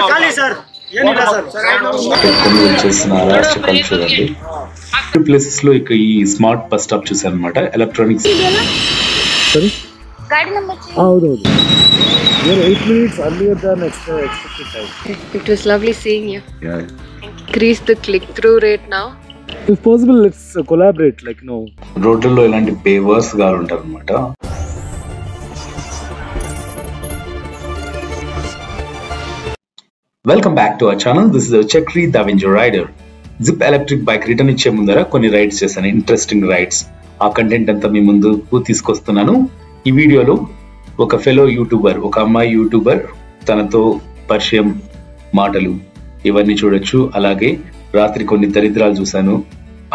ఖాళీ sir ఏనిలా sir కొనుగోలు చేస్తున్న అరాచకాలు చూడండి. ప్లేసెస్ లో ఇక ఈ స్మార్ట్ బస్ స్టాప్ చూసాను అనమాట. ఎలక్ట్రానిక్స్ అవునవును. 8 minutes earlier than expected time. It was lovely seeing you. Increase the click-through rate now. If possible, let's collaborate. Like no. రోడ్లలో ఇలాంటి పేవర్స్ గారు ఉంటారు అనమాట. Welcome back to our channel. This is Chakri the avenger rider. Zip electric bike return ఇచ్చే ముందర కొన్ని rides చేశాను, interesting rides. ఆ కంటెంట్ అంతా మీ ముందుకు తీసుకొస్తున్నాను. ఈ వీడియోలో ఒక ఫెలో యూట్యూబర్, ఒక అమ్మాయి యూట్యూబర్, తనతో పరిచయం, మాటలు ఇవన్నీ చూడొచ్చు. అలాగే రాత్రి కొన్ని దరిద్రాలు చూశాను,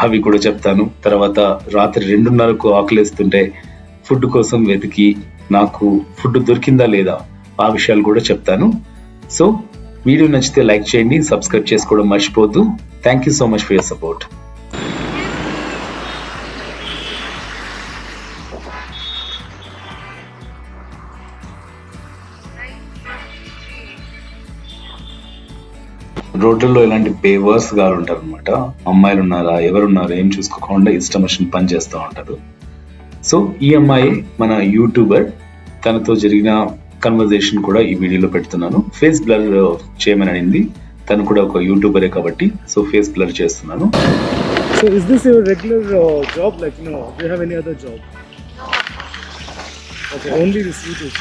అవి కూడా చెప్తాను. తర్వాత రాత్రి 2:30కు ఆకలేస్తుంటే ఫుడ్ కోసం వెతికి నాకు ఫుడ్ దొరికిందా లేదా ఆ విషయాలు కూడా చెప్తాను. సో వీడియో నచ్చితే లైక్ చేయండి, సబ్స్క్రైబ్ చేసుకోవడం మర్చిపోద్దు. Thank you so much for your support. రోడ్లలో ఇలాంటి పేవర్స్ గారు ఉంటారు అనమాట. అమ్మాయిలు ఉన్నారా, ఎవరున్నారా ఏం చూసుకోకుండా ఇష్టం వచ్చిన పని చేస్తూ ఉంటారు. సో ఈ అమ్మాయి మన యూట్యూబర్, తనతో జరిగిన కన్వర్జేషన్ కూడా ఈ వీడియోలో పెడుతున్నాను. ఫేస్ బ్లర్ చేయమని అనింది. తను కూడా ఒక యూట్యూబరే కాబట్టి సో ఫేస్ బ్లర్ చేస్తున్నాను. So is this your regular job? Like do you have any other job? Okay, only this YouTube.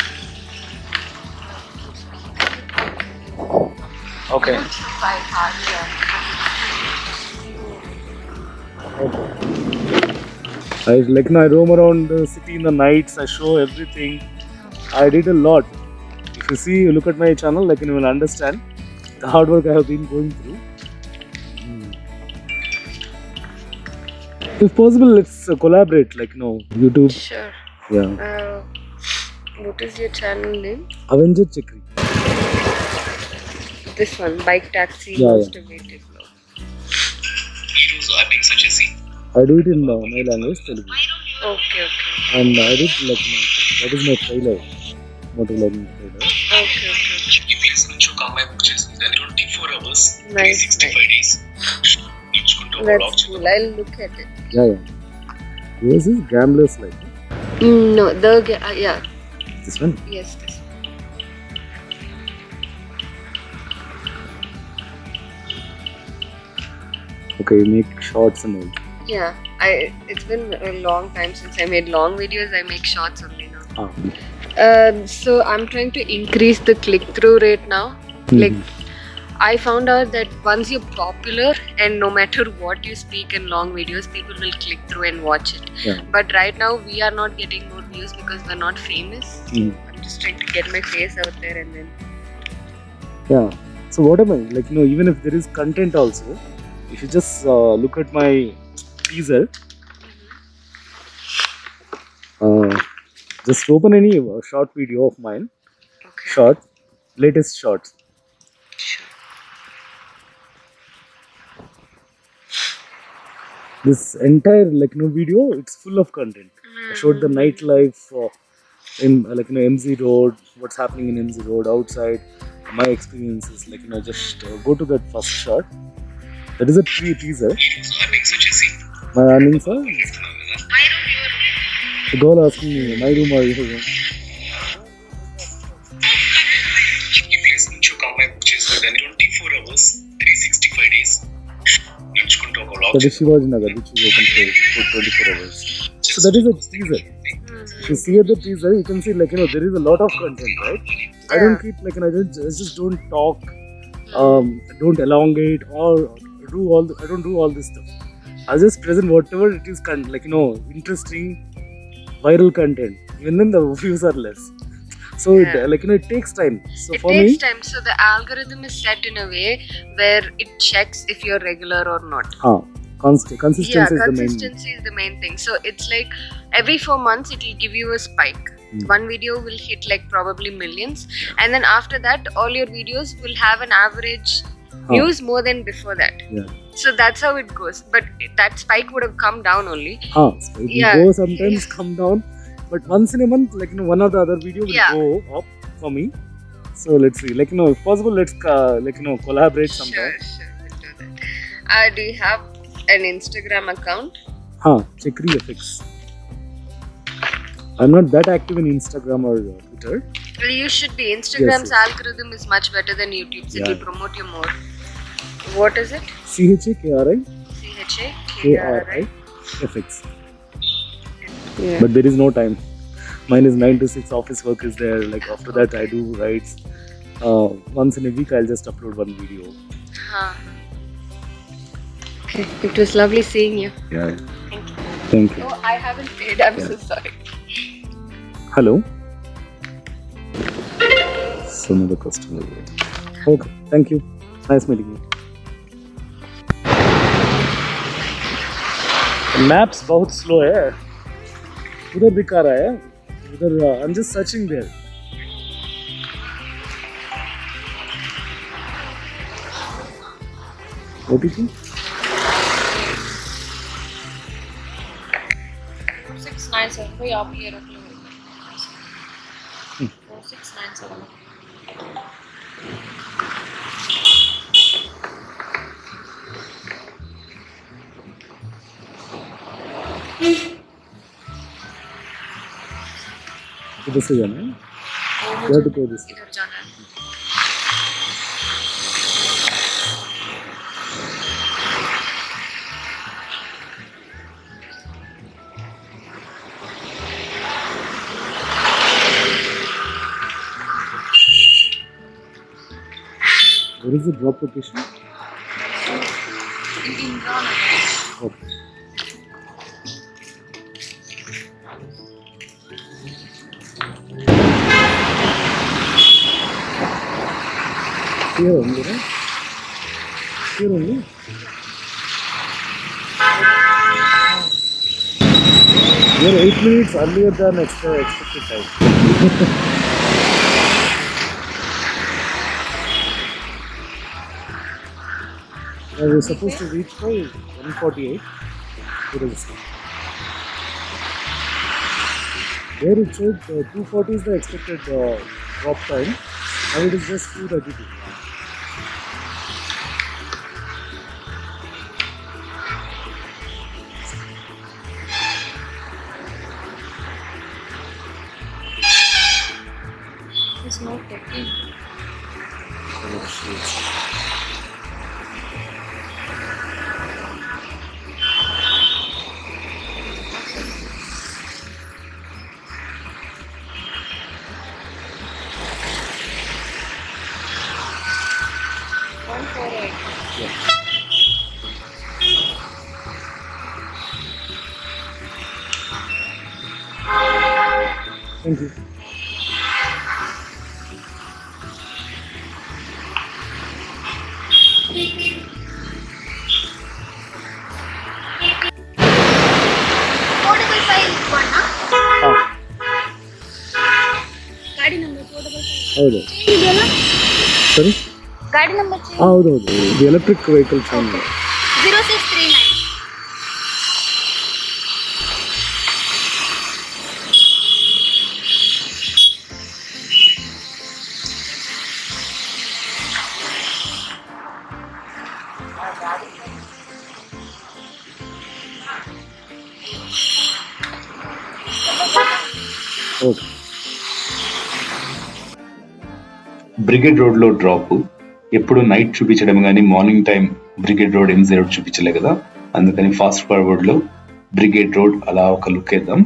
Okay. I roam around the city in the nights. I show everything. I did a lot. If you see, you look at my channel, you will understand the hard work I have been going through. If possible, let's collaborate. YouTube. Sure. Yeah. What is your channel name? Avenger Chakri. This one, Bike Taxi. Yeah. Motivated vlog. Heroes are being such a scene. I do it in my language, Telugu. Okay. And I did that is my trailer, motovlogging trailer. Okay. ఈ place నుంచి ఒక అమ్మాయి book చేసింది. 24 hours, Nice, 365 days నేర్చుకుంటూ That's cool. I'll look at it. Yeah. This is Gamblers like. No, yeah. This one? Yes, this one. Okay, you make shorts and all. Yeah, it's been a long time since I made long videos. I make shorts only now. So I'm trying to increase the click-through rate now. Like, I found out that once you're popular and no matter what you speak in long videos, people will click through and watch it. Yeah. But right now we are not getting more views because we're not famous. I'm just trying to get my face out there and then. Yeah. So what am I even if there is content also, if you just look at my teaser, just open any short video of mine. Okay. Latest shorts. This entire video, it's full of content. I showed the nightlife in MZ Road, what's happening in MZ Road outside, my experiences. Just go to that first shot. That is a teaser. My earnings are. The girl asking me, my room or your room? ఈ place నుంచి ఒక అమ్మాయి book చేసింది. 24 hours, 365 days నేర్చుకుంటూ ఒక vlog. That is Shivaji Nagar, which is open for 24 hours. So that is a teaser. If you see at the teaser, you can see there is a lot of content, right? I don't keep I just don't talk, don't elongate or I don't do all this stuff. I just present whatever it is interesting, viral content. Even then the views are less. So it takes time. So it for takes me, time. So the algorithm is set in a way where it checks if you're regular or not. consistency is the main. Consistency is the main thing. So it's like every 4 months it will give you a spike. One video will hit probably millions, and then after that all your videos will have an average views more than before that. Yeah. So that's how it goes. But that spike would have come down only. It will go sometimes, come down. But once in a month, one or the other video will go up for me. So let's see. Like, if possible, let's collaborate sometime. Sure, we'll do that. Do you have an Instagram account? Chakri FX. I'm not that active in Instagram or Twitter. Well, you should be. Instagram's Yes. algorithm is much better than YouTube's. It Yeah. will promote you more. What is it? CHAKRI CHAKRI. FX. Yeah. But there is no time. Mine is 9 to 6. Office work is there. Like after that, I do rides. Once in a week, I'll just upload one video. Huh. Okay. It was lovely seeing you. Yeah. Thank you. Thank you. Oh, I haven't paid. I'm so sorry. Hello. So another customer. Okay. Thank you. Nice meeting you. Maps बहुत slow है उधर दिखा रहा है उधर I am just searching there OTP 4697 कोई आप ये रख लो 4697 इधर से जाना है Where to go this? इधर जाना है Where is the drop location? Okay. Here only, right? Here only? We are 8 minutes earlier than expected time. We were supposed to reach by 1:48. What is it? There it showed 2:40 is the expected drop time. Now it is just 2:32. It's not taking. Thank you. Portable file one, ಗಾಡಿ number portable file. ಹೌದು ಇದೆಯಲ್ಲ ಸರಿ ಗಾಡಿ number change ಹೌದು ಇದು electric vehicle change 0639. Okay brigade road లో drop ఎప్పుడు night చూపించడం కానీ morning time brigade road MG road చూపించలే కదా, అందుకని ఫాస్ట్ ఫార్వర్డ్ లో బ్రిగేడ్ రోడ్ అలా ఒక లుక్ వేద్దాం.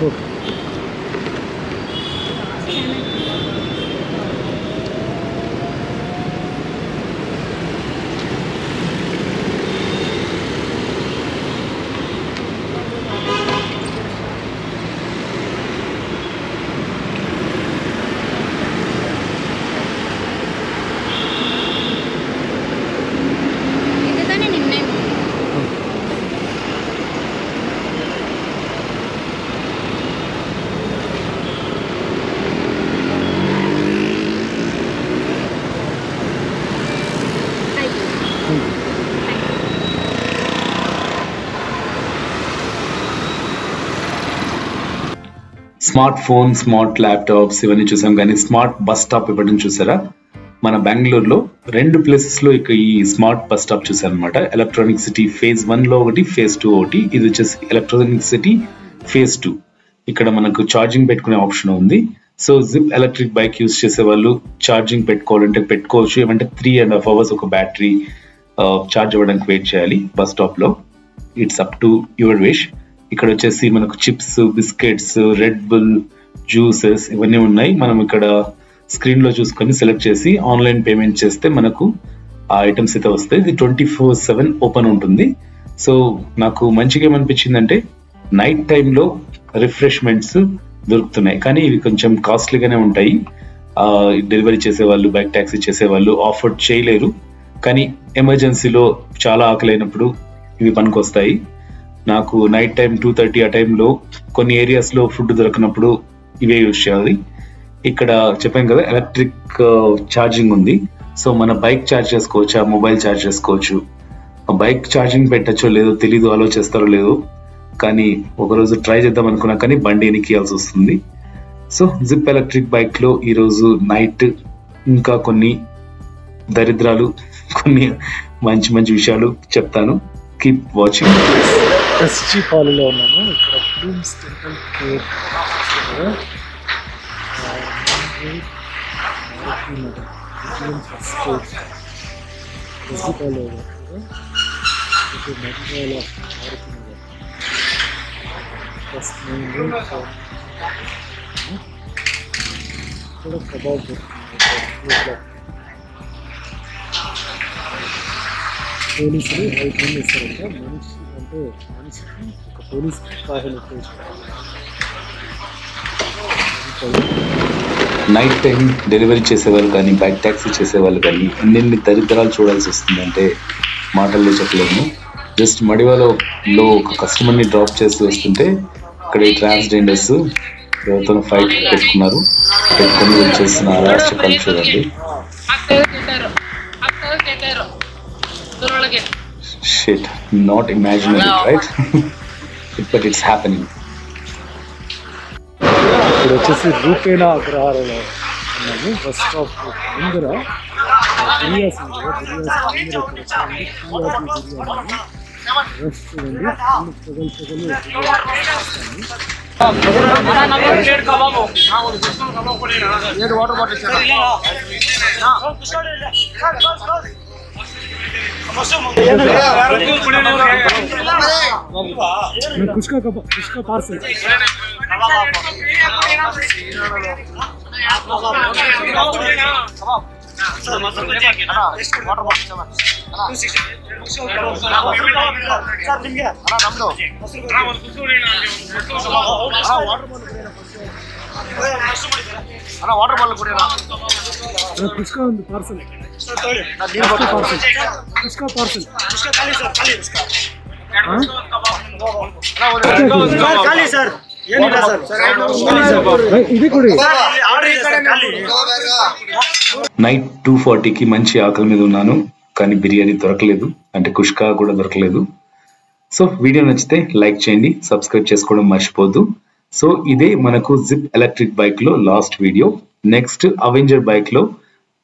Okay smart phone, smart laptops ఇవన్నీ చూసాం, కానీ స్మార్ట్ బస్ స్టాప్ ఇవ్వడం చూసారా? మన బెంగళూరులో 2 places లో ఇక ఈ స్మార్ట్ బస్ స్టాప్ చూసాను అనమాట. ఎలక్ట్రానిక్ సిటీ phase 1 లో ఒకటి, phase 2 ఒకటి. ఇది వచ్చేసి ఎలక్ట్రానిక్ సిటీ phase 2. ఇక్కడ మనకు ఛార్జింగ్ పెట్టుకునే ఆప్షన్ ఉంది. So zip electric bike use చేసే వాళ్ళు ఛార్జింగ్ పెట్టుకోవాలంటే పెట్టుకోవచ్చు. ఏమంటే 3.5 hours ఒక బ్యాటరీ ఛార్జ్ అవ్వడానికి వెయిట్ చేయాలి బస్ స్టాప్ లో. It's up to your wish. ఇక్కడ వచ్చేసి మనకు chips, biscuits, red bull, juices ఇవన్నీ ఉన్నాయి. మనం ఇక్కడ స్క్రీన్ లో చూసుకొని సెలెక్ట్ చేసి ఆన్లైన్ పేమెంట్ చేస్తే మనకు ఆ ఐటమ్స్ అయితే వస్తాయి. ఇది 24/7 ఓపెన్ ఉంటుంది. సో నాకు మంచిగా ఏమనిపించిందంటే నైట్ టైంలో రిఫ్రెష్మెంట్స్ దొరుకుతున్నాయి, కానీ ఇవి కొంచెం కాస్ట్లీగానే ఉంటాయి. డెలివరీ చేసేవాళ్ళు, బైక్ ట్యాక్సీ చేసేవాళ్ళు ఆఫర్ చేయలేరు, కానీ ఎమర్జెన్సీలో చాలా ఆకలైనప్పుడు ఇవి పనికొస్తాయి. నాకు నైట్ టైం 2:30 ఆ టైంలో కొన్ని ఏరియాస్లో ఫుడ్ దొరకనప్పుడు ఇవే యూజ్ చేయాలి. ఇక్కడ చెప్పాను కదా ఎలక్ట్రిక్ ఛార్జింగ్ ఉంది. సో మన బైక్ ఛార్జ్ చేసుకోవచ్చు, ఆ మొబైల్ ఛార్జ్ చేసుకోవచ్చు. బైక్ ఛార్జింగ్ పెట్టచ్చో లేదో తెలీదు, అలో చేస్తారో లేదో, కానీ ఒకరోజు ట్రై చేద్దాం అనుకున్నా కానీ బండి ఎనికియాల్సి వస్తుంది. సో జిప్ ఎలక్ట్రిక్ బైక్ లో ఈరోజు నైట్ ఇంకా కొన్ని దరిద్రాలు, కొన్ని మంచి మంచి విషయాలు చెప్తాను. Keep watching. ఎస్జీ కాలనీలో ఉన్నాము. ఇక్కడ బ్లూమ్స్ టెంపుల్ కేర్ ఎస్జీ కాలనీలో ఫస్ట్ ఇక్కడ కబాబ్ పోలీసులు హైట్ ఇస్తారంట. మనిషి అంటే మనిషికి ఒక పోలీస్కి 500 నైట్ టైం డెలివరీ చేసేవాళ్ళు కానీ బైక్ ట్యాక్సీ చేసేవాళ్ళు కానీ ఎన్నెన్ని దరిద్రాలు చూడాల్సి వస్తుందంటే మాటల్లో చెప్పలేము. జస్ట్ మడివాలో ఒక కస్టమర్ని డ్రాప్ చేస్తూ వస్తుంటే ఇక్కడ ఈ ట్రాన్స్జెండర్స్ ఎవరితో ఫైట్ పెట్టుకున్నారు, పెట్టుకొని వచ్చేసిన అరాచకాలు చూడండి. Shit, not imaginary, right? But it's happening. ఇప్పుడు వచ్చేసి రూపేనా అగ్రహారంలో ఉన్నాము. బస్ స్టాప్ ముందర బిర్యాస్ ఉంది కదా, బిర్యాస్ ముందర ఇక్కడ వచ్చామండి. రష్ చూడండి, కుష్కా పార్సల్. వాటర్ బాల్ కూడా కుష్కా ఉంది పార్సల్. నైట్ 2:40కి మంచి ఆకలి మీద ఉన్నాను, కానీ బిర్యానీ దొరకలేదు, అంటే కుష్కా కూడా దొరకలేదు. సో వీడియో నచ్చితే లైక్ చేయండి, సబ్స్క్రైబ్ చేసుకోవడం మర్చిపోద్దు. సో ఇదే మనకు జిప్ ఎలక్ట్రిక్ బైక్ లో last video. Next Avenger bike లో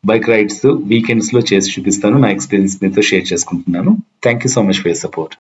బైక్ రైడ్స్ వీకెండ్స్ లో చేసి చూపిస్తాను. నా ఎక్స్పీరియన్స్ మీతో షేర్ చేసుకుంటున్నాను. Thank you so much for your support.